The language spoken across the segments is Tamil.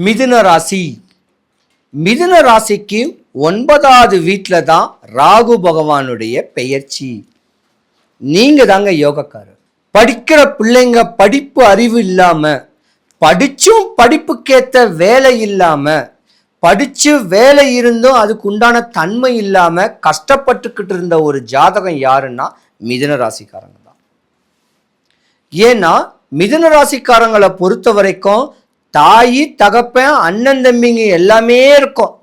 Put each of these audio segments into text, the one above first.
மிதுன ராசி. மிதுன ராசிக்கு 9வது வீட்டில் தான் ராகு பகவானுடைய பெயர்ச்சி. நீங்க தாங்க யோகக்காரர். படிக்கிற பிள்ளைங்க படிப்பு அறிவு இல்லாம, படிச்சும் படிப்புக்கேத்த வேலை இல்லாம, படிச்சு வேலை இருந்தும் அதுக்கு உண்டான தன்மை இல்லாம கஷ்டப்பட்டுக்கிட்டு இருந்த ஒரு ஜாதகம் யாருன்னா மிதுன ராசிக்காரங்க தான். ஏன்னா மிதுன ராசிக்காரங்களை பொறுத்த வரைக்கும் தாய் தகப்பன் அண்ணன் தம்பிங்க எல்லாமே இருக்கும்.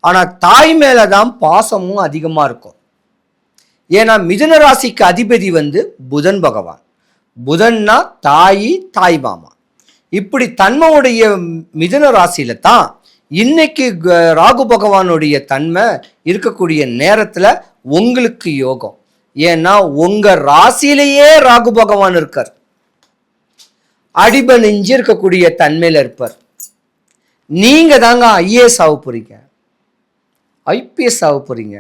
ஆனா தாய் மேலதான் பாசமும் அதிகமா இருக்கும். ஏன்னா மிதுன ராசிக்கு அதிபதி புதன் பகவான். புதன்னா தாய் தாய் மாமா. இப்படி தன்மையுடைய மிதுன ராசியில தான் இன்னைக்கு ராகு பகவானுடைய தன்மை இருக்கக்கூடிய நேரத்துல உங்களுக்கு யோகம். ஏன்னா உங்க ராசியிலேயே ராகு பகவான் இருக்கார். அடிபணிஞ்சு இருக்கக்கூடிய தன்மையில இருப்பார். நீங்க தாங்க ஐஏஎஸ் ஆக போறீங்க, ஐபிஎஸ் ஆக போறீங்க,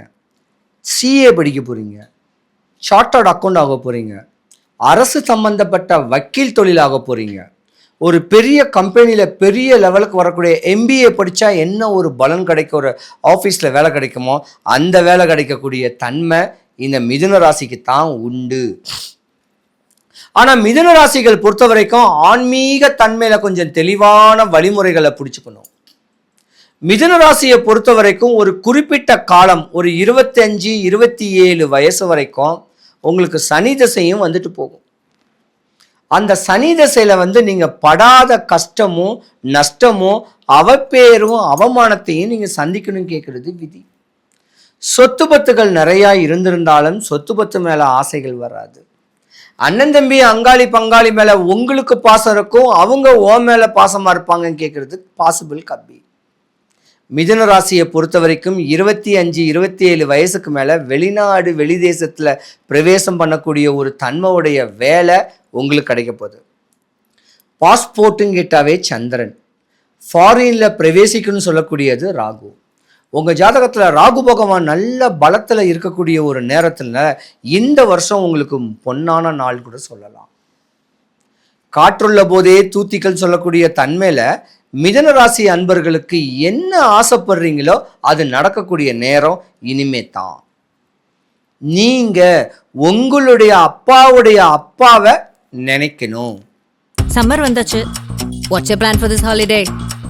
சிஏ படிக்க போறீங்க, சார்ட்டர்ட் அக்கௌண்ட் ஆக போறீங்க, அரசு சம்பந்தப்பட்ட வக்கீல் தொழில் ஆக போறீங்க. ஒரு பெரிய கம்பெனியில் பெரிய லெவலுக்கு வரக்கூடிய எம்பிஏ படித்தா என்ன ஒரு பலன் கிடைக்கும், ஒரு ஆஃபீஸில் வேலை கிடைக்குமோ அந்த வேலை கிடைக்கக்கூடிய தன்மை இந்த மிதுன ராசிக்கு தான் உண்டு. ஆனால் மிதுன ராசிகள் பொறுத்த வரைக்கும் ஆன்மீக தன்மையில் கொஞ்சம் தெளிவான வழிமுறைகளை பிடிச்சுக்கணும். மிதுன ராசியை பொறுத்த வரைக்கும் ஒரு குறிப்பிட்ட காலம், ஒரு 25-27 வயசு வரைக்கும் உங்களுக்கு சனி தசையும் வந்துட்டு போகும். அந்த சனி தசையில நீங்க படாத கஷ்டமும் நஷ்டமும் அவப்பேரும் அவமானத்தையும் நீங்க சந்திக்கணும் கேட்கறது விதி. சொத்து பத்துகள் நிறைய இருந்திருந்தாலும் சொத்து பத்து மேல ஆசைகள் வராது. அண்ணன் தம்பி அங்காளி பங்காளி மேல உங்களுக்கு பாசம் இருக்கும், அவங்க ஓ மேல பாசமா இருப்பாங்கன்னு கேட்கறது பாசிபிள் கம்மி. மிதுன ராசியை பொறுத்த வரைக்கும் 25-27 வயசுக்கு மேல வெளிநாடு வெளிதேசத்துல பிரவேசம் பண்ணக்கூடிய ஒரு தன்மையுடைய வேலை உங்களுக்கு கிடைக்க போகுது. பாஸ்போர்ட்டுன்னு கேட்டாவே சந்திரன், ஃபாரின்ல பிரவேசிக்கணும்னு சொல்லக்கூடியது ராகு. உங்க ஜாதகத்துல ராகு பகவான் நல்ல பலத்துல இருக்கக்கூடிய ஒரு நேரத்துல இந்த வருஷம் உங்களுக்கு பொன்னான நாள் கூட சொல்லலாம். காற்றுள்ள போதே தூத்திகள் சொல்லக்கூடிய தன்மையில மிதுன ராசி அன்பர்களுக்கு என்ன ஆசைப்படுறீங்களோ அது நடக்கக்கூடிய நேரம் இனிமே தான். நீங்க உங்களுடைய அப்பாவுடைய அப்பாவை நினைக்கணும். சம்மர் வந்தாச்சு. What's your plan for this holiday?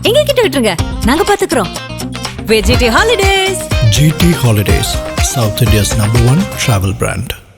எங்க கிட்ட விட்டுருங்க, நாங்க பாத்துக்கிறோம். GT Holidays. GT Holidays, South India's #1 travel brand.